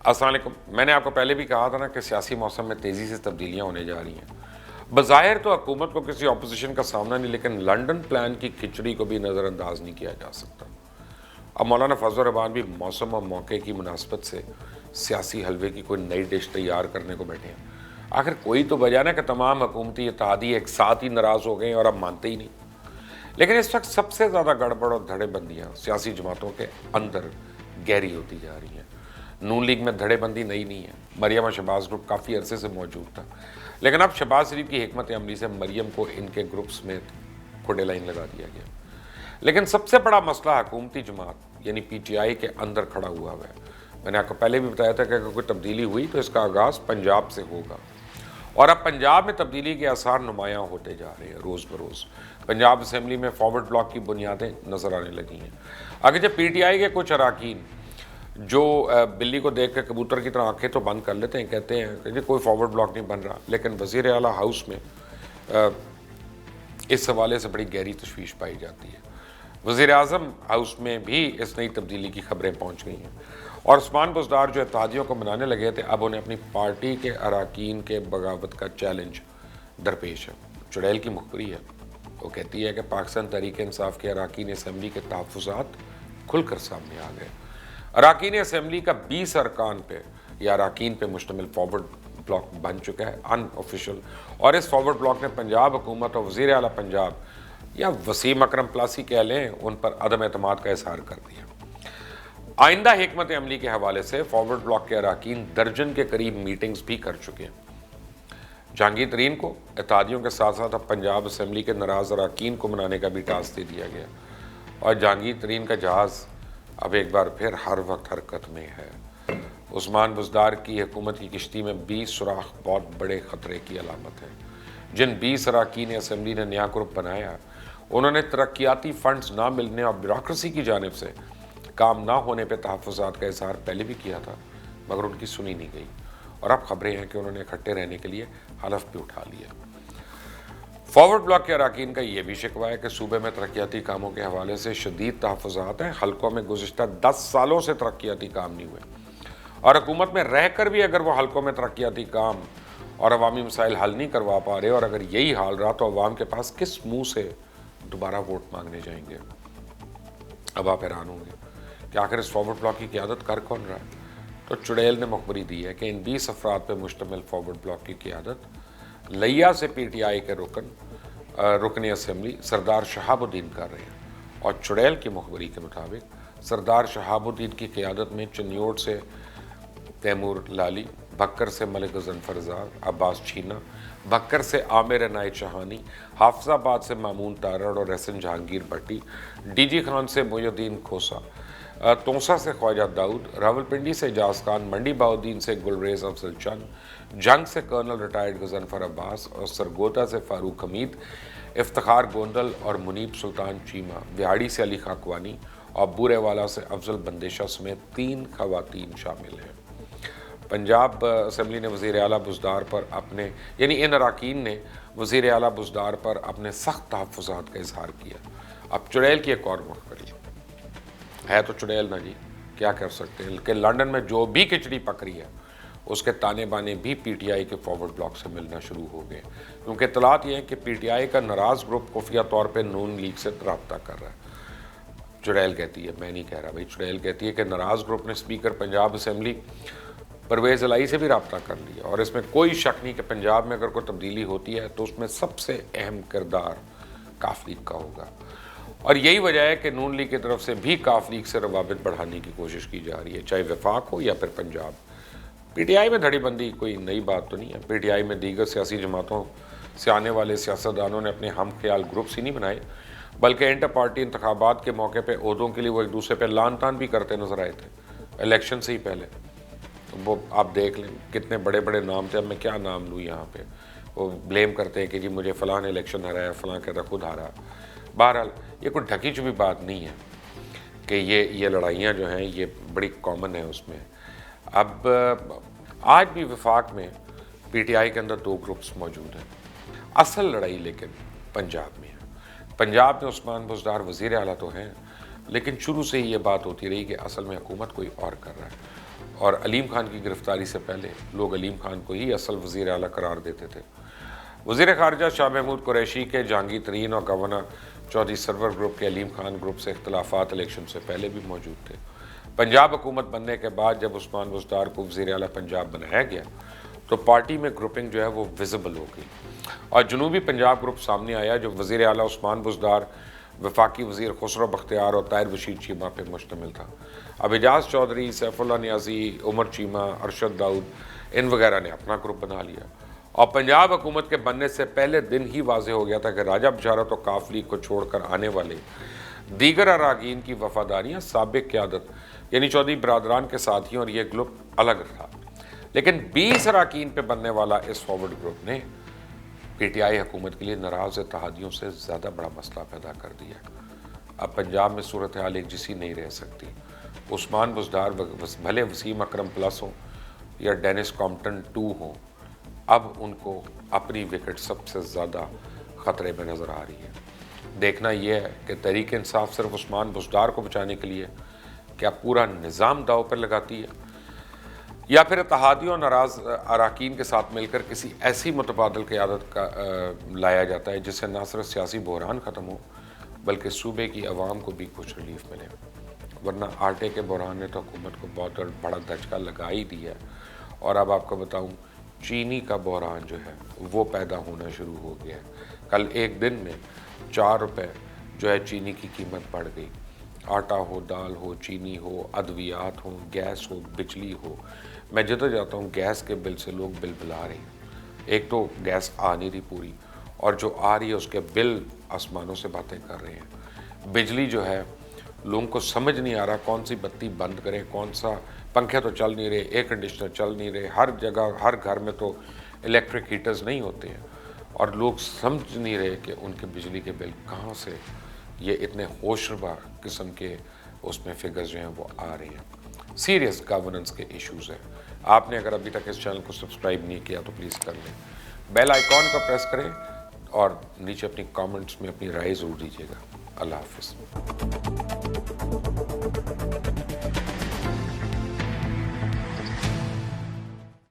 السلام علیکم. میں نے آپ کو پہلے بھی کہا تھا نا کہ سیاسی موسم میں تیزی سے تبدیلیاں ہونے جا رہی ہیں. بظاہر تو حکومت کو کسی اپوزیشن کا سامنا نہیں، لیکن لنڈن پلان کی کھچڑی کو بھی نظر انداز نہیں کیا جا سکتا. اب مولانا فضل الرحمان بھی موسم اور موقع کی مناسبت سے سیاسی حلوے کی کوئی نئی ڈش تیار کرنے کو بیٹھے ہیں. آخر کوئی تو وجہ نا کہ تمام حکومتی اتحادی ایک ساتھ ہی ناراض ہو گئے ہیں اور اب مانتے ہی نہیں. لیکن اس وقت سب سے زیادہ گڑبڑ اور دھڑے بندیاں سیاسی جماعتوں کے اندر گہری ہوتی جا رہی ہیں. نون لیگ میں دھڑے بندی نئی نہیں ہے. مریم اور شہباز گروپ کافی عرصے سے موجود تھا، لیکن اب شہباز شریف کی حکمت عملی سے مریم کو ان کے گروپس میں کھوٹے لائن لگا دیا گیا. لیکن سب سے بڑا مسئلہ حکومتی جماعت یعنی پی ٹی آئی کے اندر کھڑا ہوا ہے. میں نے آپ کو پہلے بھی بتایا تھا کہ اگر کوئی تبدیلی ہوئی تو اس کا آغاز پنجاب سے ہوگا، اور اب پنجاب میں تبدیلی کے آثار نمایاں ہوتے جا رہے ہیں روز بروز. پنجاب اسمبلی میں فارورڈ بلاک کی بنیادیں نظر آنے لگی ہیں. اگرچہ پی ٹی آئی کے کچھ اراکین جو بلی کو دیکھ کے کبوتر کی طرح آنکھیں تو بند کر لیتے ہیں، کہتے ہیں کہ کوئی فارورڈ بلاک نہیں بن رہا، لیکن وزیر اعلیٰ ہاؤس میں اس حوالے سے بڑی گہری تشویش پائی جاتی ہے. وزیر اعظم ہاؤس میں بھی اس نئی تبدیلی کی خبریں پہنچ گئی ہیں، اور عثمان بزدار جو اتحادیوں کو منانے لگے تھے اب انہیں اپنی پارٹی کے اراکین کے بغاوت کا چیلنج درپیش ہے. چڑیل کی مخبری ہے، وہ کہتی ہے کہ پاکستان تحریک انصاف کے اراکین اسمبلی کے تحفظات کھل کر سامنے آ گئے. اراکین اسمبلی کا 20 ارکان پہ یا اراکین پہ مشتمل فارورڈ بلاک بن چکا ہے ان آفیشل، اور اس فارورڈ بلاک نے پنجاب حکومت اور وزیر اعلیٰ پنجاب یا وسیم اکرم پلاسی کہہ لیں ان پر عدم اعتماد کا اظہار کر دیا. آئندہ حکمت عملی کے حوالے سے فارورڈ بلاک کے اراکین درجن کے قریب میٹنگز بھی کر چکے ہیں. جہانگیر ترین کو اتحادیوں کے ساتھ ساتھ اب پنجاب اسمبلی کے ناراض اراکین کو منانے کا بھی ٹاسک دے دیا گیا، اور جہانگیر ترین کا جہاز اب ایک بار پھر ہر وقت حرکت میں ہے. عثمان بزدار کی حکومت کی کشتی میں 20 سوراخ بہت بڑے خطرے کی علامت ہے. جن 20 اراکین اسمبلی نے نیا گروپ بنایا، انہوں نے ترقیاتی فنڈز نہ ملنے اور بیوروکریسی کی جانب سے کام نہ ہونے پہ تحفظات کا اظہار پہلے بھی کیا تھا، مگر ان کی سنی نہیں گئی، اور اب خبریں ہیں کہ انہوں نے اکٹھے رہنے کے لیے حلف بھی اٹھا لیا. فارورڈ بلاک کے اراکین کا یہ بھی شکوہ ہے کہ صوبے میں ترقیاتی کاموں کے حوالے سے شدید تحفظات ہیں. حلقوں میں گزشتہ 10 سالوں سے ترقیاتی کام نہیں ہوئے، اور حکومت میں رہ کر بھی اگر وہ حلقوں میں ترقیاتی کام اور عوامی مسائل حل نہیں کروا پا رہے، اور اگر یہی حال رہا تو عوام کے پاس کس منہ سے دوبارہ ووٹ مانگنے جائیں گے؟ اب آپ حیران ہوں گے کہ آخر اس فارورڈ بلاک کی قیادت کر کون رہا ہے. تو چڑیل نے مخبری دی ہے کہ ان 20 افراد پہ مشتمل فارورڈ بلاک کی قیادت لیا سے پی ٹی آئی کے رکن اسمبلی سردار شہاب الدین کر رہے ہیں. اور چڑیل کی مخبری کے مطابق سردار شہاب الدین کی قیادت میں چنیوٹ سے تیمور لالی، بھکر سے ملک غضنفر زاد، عباس چھینا، بھکر سے عامر عنایت شہانی، حافظ آباد سے مامون تارڑ اور احسن جہانگیر بھٹی، ڈی جی خان سے محی الدین کھوسا، تونسا سے خواجہ داؤد، راولپنڈی سے اجاز خان، منڈی بہاؤدین سے گلریز افضل چند، جنگ سے کرنل ریٹائرڈ غضنفر عباس، اور سرگودا سے فاروق حمید، افتخار گوندل اور منیب سلطان چیمہ، وہاڑی سے علی خاکوانی اور بورے والا سے افضل بندیشہ سمیت 3 خواتین شامل ہیں. پنجاب اسمبلی نے وزیر اعلیٰ بزدار پر اپنے ان اراکین نے وزیر اعلیٰ بزدار پر اپنے سخت تحفظات کا اظہار کیا. اب چڑیل کی ایک اور مخبری ہے تو چڑیل نا جی، کیا کر سکتے ہیں کہ لنڈن میں جو بھی کھچڑی پکڑی ہے اس کے تانے بانے بھی پی ٹی آئی کے فارورڈ بلاک سے ملنا شروع ہو گئے، کیونکہ اطلاعات یہ ہیں کہ پی ٹی آئی کا ناراض گروپ خفیہ طور پہ نون لیگ سے رابطہ کر رہا ہے. چڑیل کہتی ہے، میں نہیں کہہ رہا بھائی، چڑیل کہتی ہے کہ ناراض گروپ نے اسپیکر پنجاب اسمبلی پرویز الہی سے بھی رابطہ کر لیا، اور اس میں کوئی شک نہیں کہ پنجاب میں اگر کوئی تبدیلی ہوتی ہے تو اس میں سب سے اہم کردار کاف لیگ کا ہوگا. اور یہی وجہ ہے کہ نون لیگ کی طرف سے بھی کاف لیگ سے روابط بڑھانے کی کوشش کی جا رہی ہے، چاہے وفاق ہو یا پھر پنجاب. پی ٹی آئی میں دھڑی بندی کوئی نئی بات تو نہیں ہے. پی ٹی آئی میں دیگر سیاسی جماعتوں سے آنے والے سیاستدانوں نے اپنے ہم خیال گروپس ہی نہیں بنائے، بلکہ انٹر پارٹی انتخابات کے موقع پہ عہدوں کے لیے وہ ایک دوسرے پہ لان تان بھی کرتے نظر آئے تھے الیکشن سے ہی پہلے. وہ آپ دیکھ لیں کتنے بڑے بڑے نام تھے، اب میں کیا نام لوں یہاں پہ. وہ بلیم کرتے ہیں کہ جی مجھے فلاں نے الیکشن ہرایا، فلاں کہتا خود ہارا. بہرحال یہ کوئی ڈھکی چھپی بات نہیں ہے کہ یہ لڑائیاں جو ہیں یہ بڑی کامن ہیں اس میں. اب آج بھی وفاق میں پی ٹی آئی کے اندر 2 گروپس موجود ہیں. اصل لڑائی لیکن پنجاب میں ہے. پنجاب میں عثمان بزدار وزیر اعلیٰ تو ہیں، لیکن شروع سے ہی یہ بات ہوتی رہی کہ اصل میں حکومت کوئی اور کر رہا ہے. اور علیم خان کی گرفتاری سے پہلے لوگ علیم خان کو ہی اصل وزیر اعلیٰ قرار دیتے تھے۔ وزیر خارجہ شاہ محمود قریشی کے جہانگیر ترین اور گورنر چودھری سرور گروپ کے علیم خان گروپ سے اختلافات الیکشن سے پہلے بھی موجود تھے۔ پنجاب حکومت بننے کے بعد جب عثمان بزدار کو وزیر اعلیٰ پنجاب بنایا گیا تو پارٹی میں گروپنگ جو ہے وہ ویزیبل ہو گئی اور جنوبی پنجاب گروپ سامنے آیا جو وزیر اعلیٰ عثمان بزدار، وفاقی وزیر خسرو بختیار اور طاہر بشیر چیمہ پہ مشتمل تھا۔ اب اعجاز چودھری، سیف اللہ نیازی، عمر چیمہ، ارشد داؤد ان وغیرہ نے اپنا گروپ بنا لیا اور پنجاب حکومت کے بننے سے پہلے دن ہی واضح ہو گیا تھا کہ راجہ بشارت و کافلی کو چھوڑ کر آنے والے دیگر اراکین کی وفاداریاں سابق قیادت یعنی چودھری برادران کے ساتھیوں اور یہ گروپ الگ رہا، لیکن 20 اراکین پہ بننے والا اس فارورڈ گروپ نے پی ٹی آئی حکومت کے لیے ناراض اتحادیوں سے زیادہ بڑا مسئلہ پیدا کر دیا۔ اب پنجاب میں صورتحال ایک جیسی نہیں رہ سکتی۔ عثمان بزدار بھلے وسیم اکرم پلس ہوں یا ڈینس کامپٹن 2 ہوں، اب ان کو اپنی وکٹ سب سے زیادہ خطرے میں نظر آ رہی ہے۔ دیکھنا یہ ہے کہ تحریک انصاف صرف عثمان بزدار کو بچانے کے لیے کیا پورا نظام داؤ پر لگاتی ہے یا پھر اتحادیوں اور ناراض اراکین کے ساتھ مل کر کسی ایسی متبادل قیادت کا لایا جاتا ہے جس سے نہ صرف سیاسی بحران ختم ہو بلکہ صوبے کی عوام کو بھی کچھ ریلیف ملے، ورنہ آٹے کے بحران نے تو حکومت کو بہت بڑا دھچکا لگا ہی دیا ہے۔ اور اب آپ کو بتاؤں چینی کا بحران جو ہے وہ پیدا ہونا شروع ہو گیا ہے۔ کل ایک دن میں 4 روپے جو ہے چینی کی قیمت بڑھ گئی۔ آٹا ہو، دال ہو، چینی ہو، ادویات ہوں، گیس ہو، بجلی ہو۔ میں جدھر جاتا ہوں گیس کے بل سے لوگ بل بلا رہے ہیں۔ ایک تو گیس آ نہیں رہی پوری اور جو آ رہی ہے اس کے بل آسمانوں سے باتیں کر رہے ہیں۔ بجلی جو ہے لوگوں کو سمجھ نہیں آ رہا کون سی بتی بند کریں، کون سا پنکھے تو چل نہیں رہے، ایئر کنڈیشنر چل نہیں رہے، ہر جگہ ہر گھر میں تو الیکٹرک ہیٹرز نہیں ہوتے ہیں اور لوگ سمجھ نہیں رہے کہ ان کے بجلی کے بل کہاں سے یہ اتنے ہوشربا قسم کے اس میں فگرز جو ہیں وہ آ رہے ہیں۔ سیریس گورننس کے ایشوز ہیں۔ آپ نے اگر ابھی تک اس چینل کو سبسکرائب نہیں کیا تو پلیز کر لیں، بیل آئیکن کا پریس کریں اور نیچے اپنی کامنٹس میں اپنی رائے ضرور دیجیے گا۔ اللہ حافظ۔